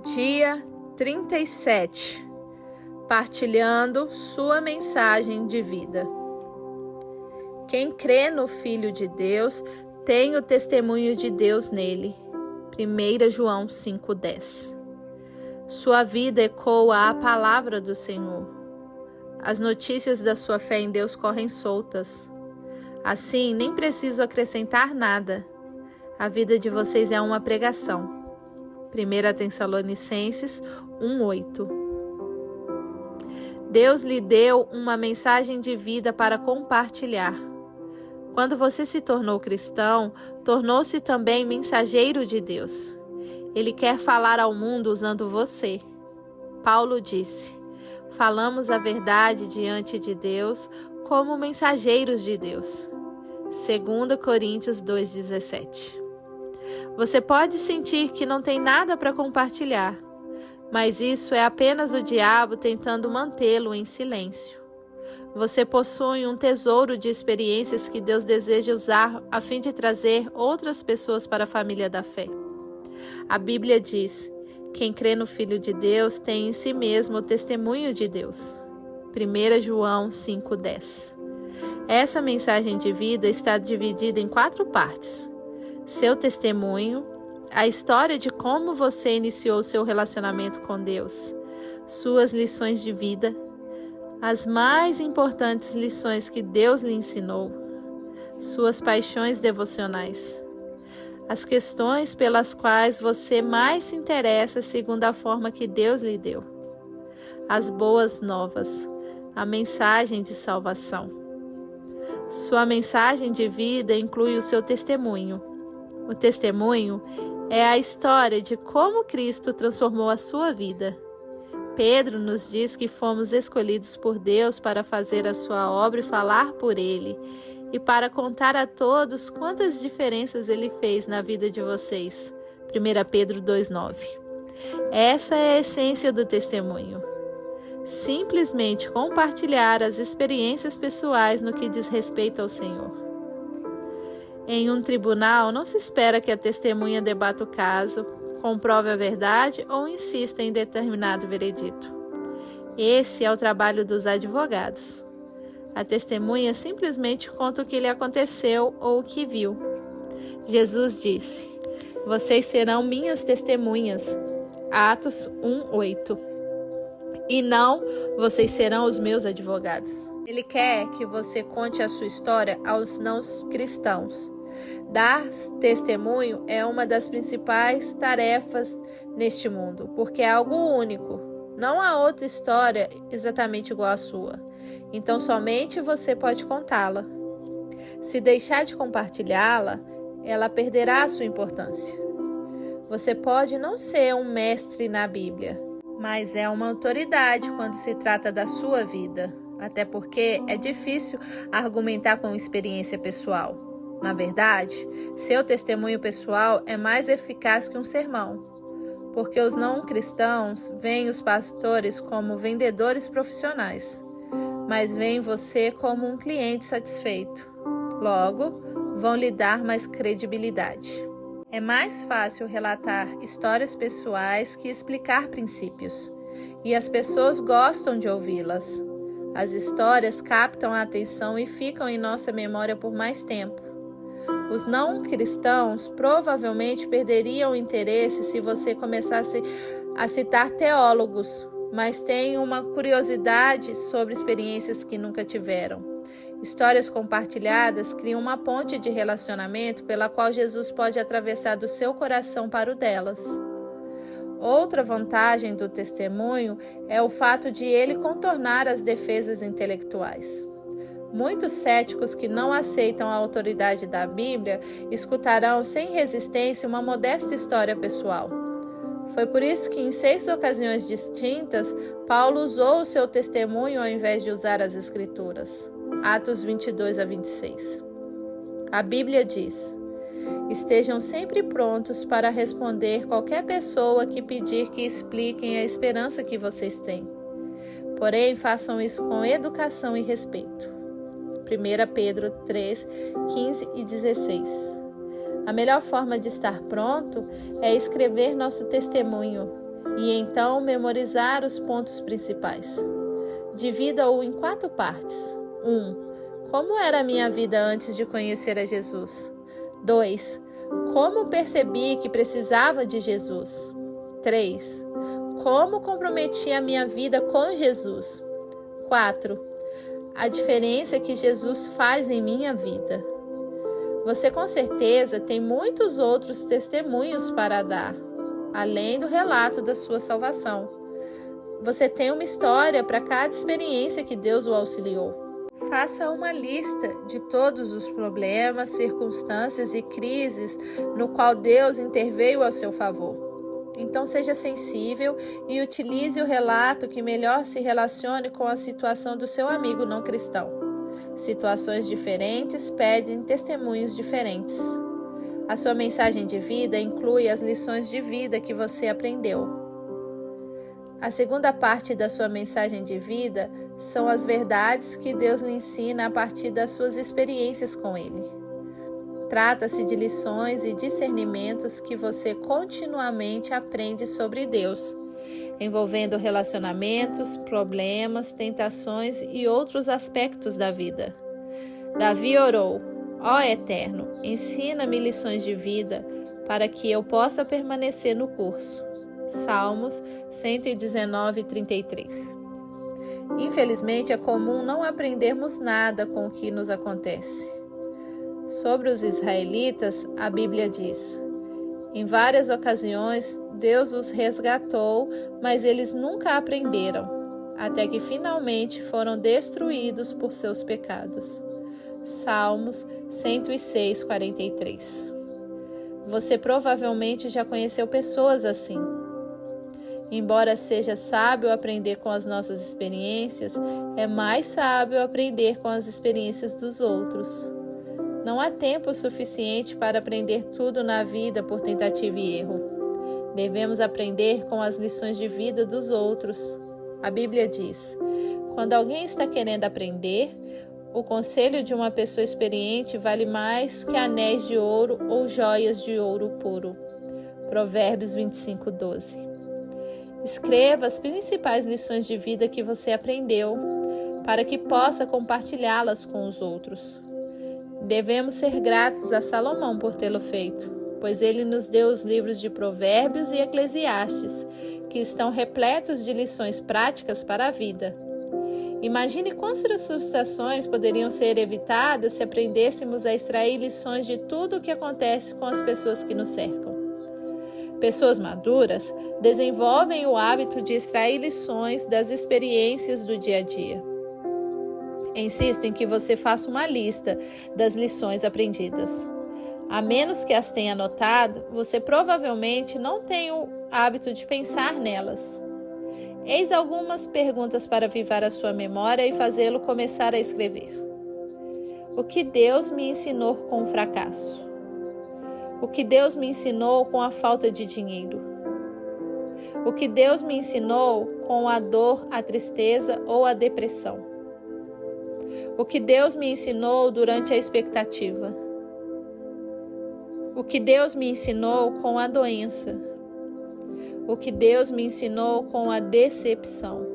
Dia 37. Partilhando sua mensagem de vida. Quem crê no Filho de Deus tem o testemunho de Deus nele. 1 João 5,10. Sua vida ecoa a palavra do Senhor. As notícias da sua fé em Deus correm soltas. Assim, nem preciso acrescentar nada. A vida de vocês é uma pregação. 1 Tessalonicenses 1,8. Deus lhe deu uma mensagem de vida para compartilhar. Quando você se tornou cristão, tornou-se também mensageiro de Deus. Ele quer falar ao mundo usando você. Paulo disse: falamos a verdade diante de Deus como mensageiros de Deus. 2 Coríntios 2,17. Você pode sentir que não tem nada para compartilhar, mas isso é apenas o diabo tentando mantê-lo em silêncio. Você possui um tesouro de experiências que Deus deseja usar a fim de trazer outras pessoas para a família da fé. A Bíblia diz: quem crê no Filho de Deus tem em si mesmo o testemunho de Deus. 1 João 5,10. Essa mensagem de vida está dividida em 4 partes. Seu testemunho, a história de como você iniciou seu relacionamento com Deus, suas lições de vida, as mais importantes lições que Deus lhe ensinou, suas paixões devocionais, as questões pelas quais você mais se interessa segundo a forma que Deus lhe deu, as boas novas, a mensagem de salvação. Sua mensagem de vida inclui o seu testemunho. O testemunho é a história de como Cristo transformou a sua vida. Pedro nos diz que fomos escolhidos por Deus para fazer a sua obra e falar por Ele, e para contar a todos quantas diferenças Ele fez na vida de vocês. 1 Pedro 2,9. Essa é a essência do testemunho. Simplesmente compartilhar as experiências pessoais no que diz respeito ao Senhor. Em um tribunal, não se espera que a testemunha debata o caso, comprove a verdade ou insista em determinado veredito. Esse é o trabalho dos advogados. A testemunha simplesmente conta o que lhe aconteceu ou o que viu. Jesus disse: vocês serão minhas testemunhas. Atos 1,8. E não, vocês serão os meus advogados. Ele quer que você conte a sua história aos não cristãos. Dar testemunho é uma das principais tarefas neste mundo, porque é algo único. Não há outra história exatamente igual à sua. Então somente você pode contá-la. Se deixar de compartilhá-la, ela perderá a sua importância. Você pode não ser um mestre na Bíblia, mas é uma autoridade quando se trata da sua vida. Até porque é difícil argumentar com experiência pessoal. Na verdade, seu testemunho pessoal é mais eficaz que um sermão, porque os não cristãos veem os pastores como vendedores profissionais, mas veem você como um cliente satisfeito. Logo, vão lhe dar mais credibilidade. É mais fácil relatar histórias pessoais que explicar princípios, e as pessoas gostam de ouvi-las. As histórias captam a atenção e ficam em nossa memória por mais tempo. Os não cristãos provavelmente perderiam o interesse se você começasse a citar teólogos, mas têm uma curiosidade sobre experiências que nunca tiveram. Histórias compartilhadas criam uma ponte de relacionamento pela qual Jesus pode atravessar do seu coração para o delas. Outra vantagem do testemunho é o fato de ele contornar as defesas intelectuais. Muitos céticos que não aceitam a autoridade da Bíblia escutarão sem resistência uma modesta história pessoal. Foi por isso que em 6 ocasiões distintas, Paulo usou o seu testemunho ao invés de usar as Escrituras. Atos 22-26. A Bíblia diz: estejam sempre prontos para responder qualquer pessoa que pedir que expliquem a esperança que vocês têm. Porém, façam isso com educação e respeito. 1 Pedro 3, 15 e 16. A melhor forma de estar pronto é escrever nosso testemunho. e então memorizar os pontos principais. Divida-o em 4 partes. 1. Como era a minha vida antes de conhecer a Jesus? 2. Como percebi que precisava de Jesus? 3. Como comprometi a minha vida com Jesus? 4. A diferença que Jesus faz em minha vida. Você com certeza tem muitos outros testemunhos para dar, além do relato da sua salvação. Você tem uma história para cada experiência que Deus o auxiliou. Faça uma lista de todos os problemas, circunstâncias e crises no qual Deus interveio ao seu favor. Então seja sensível e utilize o relato que melhor se relacione com a situação do seu amigo não cristão. Situações diferentes pedem testemunhos diferentes. A sua mensagem de vida inclui as lições de vida que você aprendeu. A segunda parte da sua mensagem de vida são as verdades que Deus lhe ensina a partir das suas experiências com Ele. Trata-se de lições e discernimentos que você continuamente aprende sobre Deus, envolvendo relacionamentos, problemas, tentações e outros aspectos da vida. Davi orou: ó Eterno, ensina-me lições de vida para que eu possa permanecer no curso. Salmos 119:33. Infelizmente, é comum não aprendermos nada com o que nos acontece. Sobre os israelitas, a Bíblia diz: em várias ocasiões, Deus os resgatou, mas eles nunca aprenderam, até que finalmente foram destruídos por seus pecados. Salmos 106:43. Você provavelmente já conheceu pessoas assim. Embora seja sábio aprender com as nossas experiências, é mais sábio aprender com as experiências dos outros. Não há tempo suficiente para aprender tudo na vida por tentativa e erro. Devemos aprender com as lições de vida dos outros. A Bíblia diz: quando alguém está querendo aprender, o conselho de uma pessoa experiente vale mais que anéis de ouro ou joias de ouro puro. Provérbios 25:12. Escreva as principais lições de vida que você aprendeu, para que possa compartilhá-las com os outros. Devemos ser gratos a Salomão por tê-lo feito, pois ele nos deu os livros de Provérbios e Eclesiastes, que estão repletos de lições práticas para a vida. Imagine quantas frustrações poderiam ser evitadas se aprendêssemos a extrair lições de tudo o que acontece com as pessoas que nos cercam. Pessoas maduras desenvolvem o hábito de extrair lições das experiências do dia a dia. Insisto em que você faça uma lista das lições aprendidas. A menos que as tenha anotado, você provavelmente não tem o hábito de pensar nelas. Eis algumas perguntas para avivar a sua memória e fazê-lo começar a escrever. O que Deus me ensinou com o fracasso? O que Deus me ensinou com a falta de dinheiro? O que Deus me ensinou com a dor, a tristeza ou a depressão? O que Deus me ensinou durante a expectativa? O que Deus me ensinou com a doença? O que Deus me ensinou com a decepção?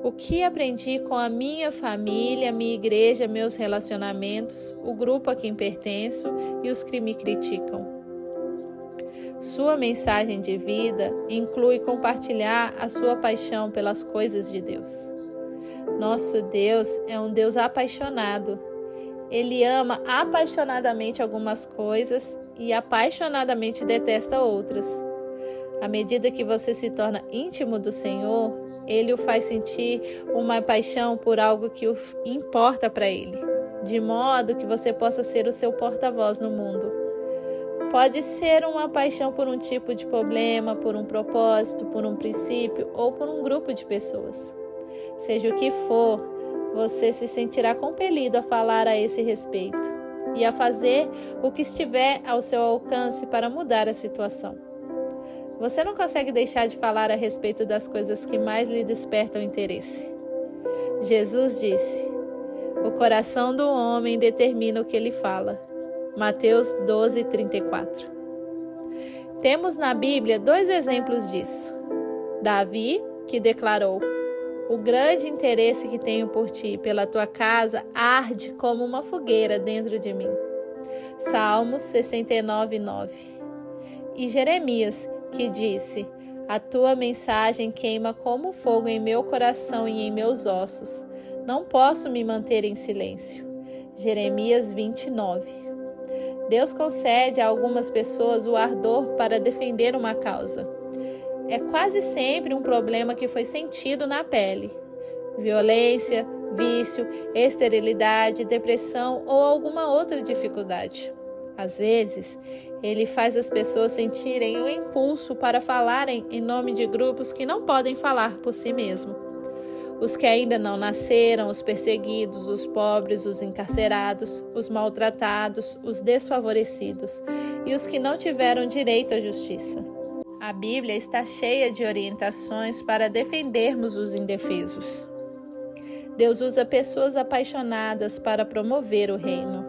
O que aprendi com a minha família, minha igreja, meus relacionamentos, o grupo a quem pertenço e os que me criticam? Sua mensagem de vida inclui compartilhar a sua paixão pelas coisas de Deus. Nosso Deus é um Deus apaixonado. Ele ama apaixonadamente algumas coisas e apaixonadamente detesta outras. À medida que você se torna íntimo do Senhor, Ele o faz sentir uma paixão por algo que importa para Ele, de modo que você possa ser o seu porta-voz no mundo. Pode ser uma paixão por um tipo de problema, por um propósito, por um princípio ou por um grupo de pessoas. Seja o que for, você se sentirá compelido a falar a esse respeito e a fazer o que estiver ao seu alcance para mudar a situação. Você não consegue deixar de falar a respeito das coisas que mais lhe despertam interesse. Jesus disse: o coração do homem determina o que ele fala. Mateus 12:34. Temos na Bíblia 2 exemplos disso. Davi, que declarou: "O grande interesse que tenho por ti e pela tua casa arde como uma fogueira dentro de mim." Salmos 69:9. E Jeremias, que disse: "A tua mensagem queima como fogo em meu coração e em meus ossos. Não posso me manter em silêncio." Jeremias 29. Deus concede a algumas pessoas o ardor para defender uma causa. É quase sempre um problema que foi sentido na pele: violência, vício, esterilidade, depressão ou alguma outra dificuldade. Às vezes, ele faz as pessoas sentirem um impulso para falarem em nome de grupos que não podem falar por si mesmo. Os que ainda não nasceram, os perseguidos, os pobres, os encarcerados, os maltratados, os desfavorecidos e os que não tiveram direito à justiça. A Bíblia está cheia de orientações para defendermos os indefesos. Deus usa pessoas apaixonadas para promover o reino.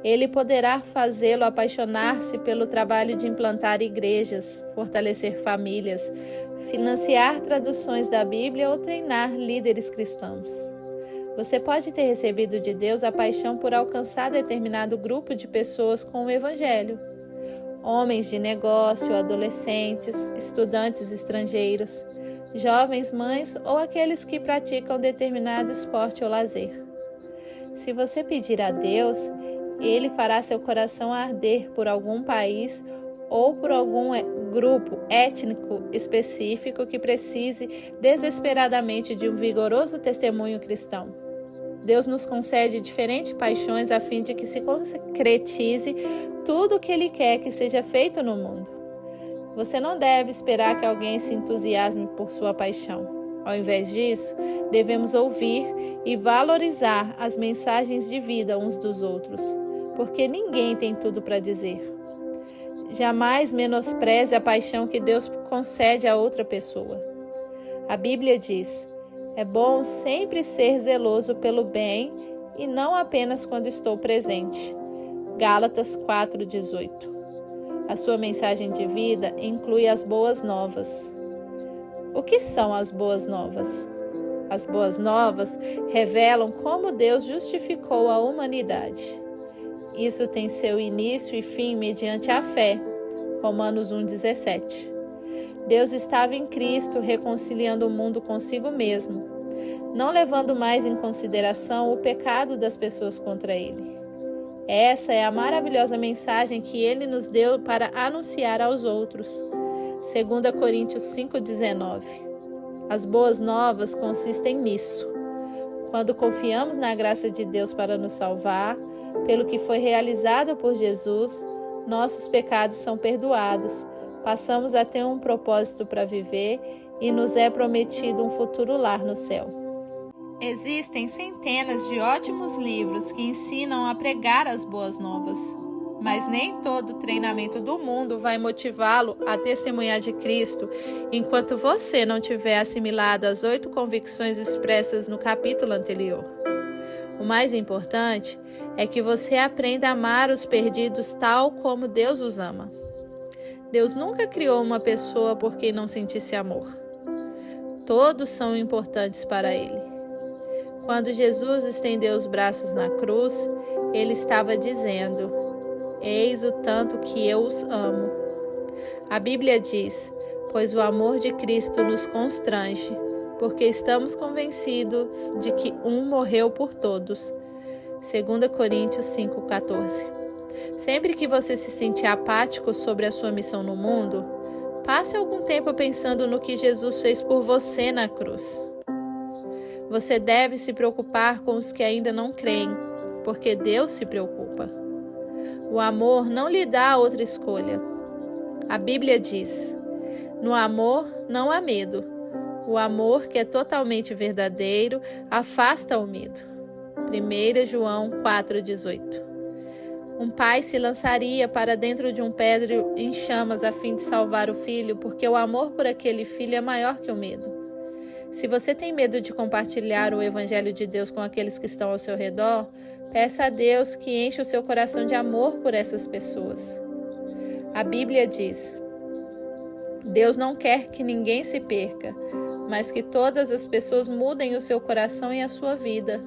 Ele poderá fazê-lo apaixonar-se pelo trabalho de implantar igrejas, fortalecer famílias, financiar traduções da Bíblia ou treinar líderes cristãos. Você pode ter recebido de Deus a paixão por alcançar determinado grupo de pessoas com o Evangelho. Homens de negócio, adolescentes, estudantes estrangeiros, jovens mães ou aqueles que praticam determinado esporte ou lazer. Se você pedir a Deus, Ele fará seu coração arder por algum país ou por algum grupo étnico específico que precise desesperadamente de um vigoroso testemunho cristão. Deus nos concede diferentes paixões a fim de que se concretize tudo o que Ele quer que seja feito no mundo. Você não deve esperar que alguém se entusiasme por sua paixão. Ao invés disso, devemos ouvir e valorizar as mensagens de vida uns dos outros, porque ninguém tem tudo para dizer. Jamais menospreze a paixão que Deus concede a outra pessoa. A Bíblia diz: "É bom sempre ser zeloso pelo bem e não apenas quando estou presente." Gálatas 4:18. A sua mensagem de vida inclui as boas novas. O que são as boas novas? As boas novas revelam como Deus justificou a humanidade. Isso tem seu início e fim mediante a fé. Romanos 1:17. Deus estava em Cristo reconciliando o mundo consigo mesmo, não levando mais em consideração o pecado das pessoas contra Ele. Essa é a maravilhosa mensagem que Ele nos deu para anunciar aos outros. 2 Coríntios 5:19. As boas novas consistem nisso. Quando confiamos na graça de Deus para nos salvar, pelo que foi realizado por Jesus, nossos pecados são perdoados, passamos a ter um propósito para viver e nos é prometido um futuro lar no céu. Existem centenas de ótimos livros que ensinam a pregar as boas novas, mas nem todo treinamento do mundo vai motivá-lo a testemunhar de Cristo enquanto você não tiver assimilado as 8 convicções expressas no capítulo anterior. O mais importante é que você aprenda a amar os perdidos tal como Deus os ama. Deus nunca criou uma pessoa por quem não sentisse amor. Todos são importantes para Ele. Quando Jesus estendeu os braços na cruz, Ele estava dizendo: "Eis o tanto que eu os amo." A Bíblia diz: "Pois o amor de Cristo nos constrange, porque estamos convencidos de que um morreu por todos." 2 Coríntios 5:14. Sempre que você se sentir apático sobre a sua missão no mundo, passe algum tempo pensando no que Jesus fez por você na cruz. Você deve se preocupar com os que ainda não creem, porque Deus se preocupa. O amor não lhe dá outra escolha. A Bíblia diz: "No amor não há medo. O amor que é totalmente verdadeiro afasta o medo." 1 João 4:18. Um pai se lançaria para dentro de um pedro em chamas a fim de salvar o filho, porque o amor por aquele filho é maior que o medo. Se você tem medo de compartilhar o Evangelho de Deus com aqueles que estão ao seu redor, peça a Deus que enche o seu coração de amor por essas pessoas. A Bíblia diz: Deus não quer que ninguém se perca, mas que todas as pessoas mudem o seu coração e a sua vida.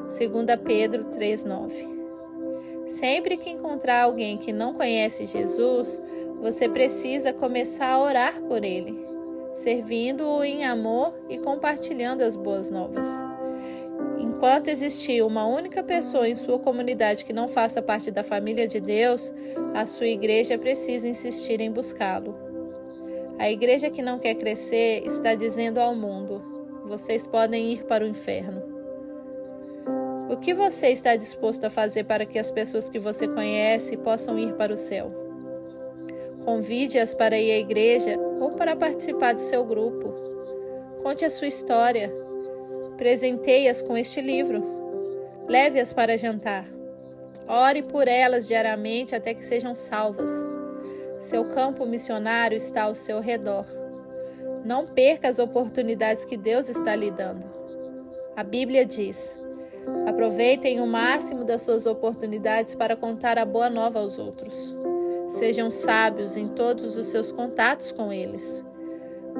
2 Pedro 3,9. Sempre que encontrar alguém que não conhece Jesus, você precisa começar a orar por ele, servindo-o em amor e compartilhando as boas novas. Enquanto existir uma única pessoa em sua comunidade que não faça parte da família de Deus, a sua igreja precisa insistir em buscá-lo. A igreja que não quer crescer está dizendo ao mundo: vocês podem ir para o inferno. O que você está disposto a fazer para que as pessoas que você conhece possam ir para o céu? Convide-as para ir à igreja ou para participar do seu grupo. Conte a sua história. Presenteie-as com este livro. Leve-as para jantar. Ore por elas diariamente até que sejam salvas. Seu campo missionário está ao seu redor. Não perca as oportunidades que Deus está lhe dando. A Bíblia diz: aproveitem o máximo das suas oportunidades para contar a boa nova aos outros. Sejam sábios em todos os seus contatos com eles.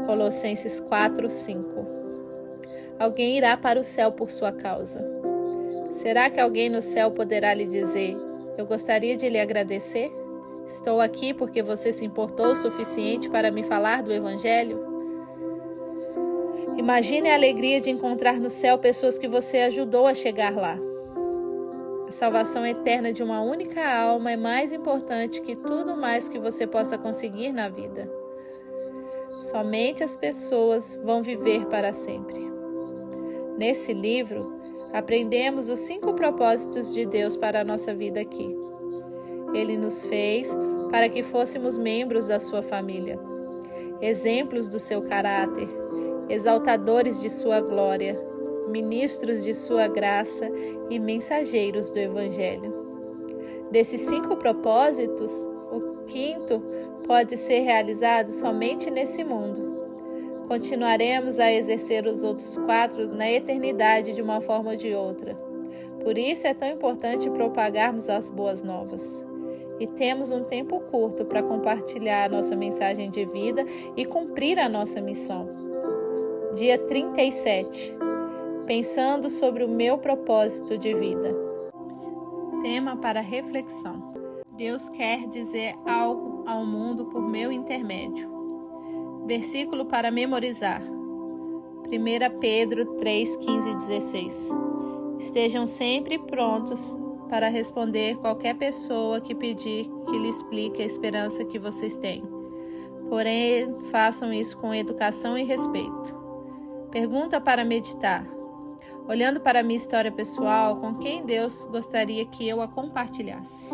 Colossenses 4:5. Alguém irá para o céu por sua causa. Será que alguém no céu poderá lhe dizer: eu gostaria de lhe agradecer? Estou aqui porque você se importou o suficiente para me falar do Evangelho? Imagine a alegria de encontrar no céu pessoas que você ajudou a chegar lá. A salvação eterna de uma única alma é mais importante que tudo mais que você possa conseguir na vida. Somente as pessoas vão viver para sempre. Nesse livro, aprendemos os 5 propósitos de Deus para a nossa vida aqui. Ele nos fez para que fôssemos membros da sua família, exemplos do seu caráter, exaltadores de sua glória, ministros de sua graça e mensageiros do Evangelho. Desses 5 propósitos, o 5º pode ser realizado somente nesse mundo. Continuaremos a exercer os outros 4 na eternidade de uma forma ou de outra. Por isso é tão importante propagarmos as boas novas. E temos um tempo curto para compartilhar a nossa mensagem de vida e cumprir a nossa missão. Dia 37. Pensando sobre o meu propósito de vida. Tema para reflexão. Deus quer dizer algo ao mundo por meu intermédio. Versículo para memorizar. 1 Pedro 3, 15 e 16. Estejam sempre prontos para responder qualquer pessoa que pedir que lhe explique a esperança que vocês têm. Porém, façam isso com educação e respeito. Pergunta para meditar. Olhando para a minha história pessoal, com quem Deus gostaria que eu a compartilhasse?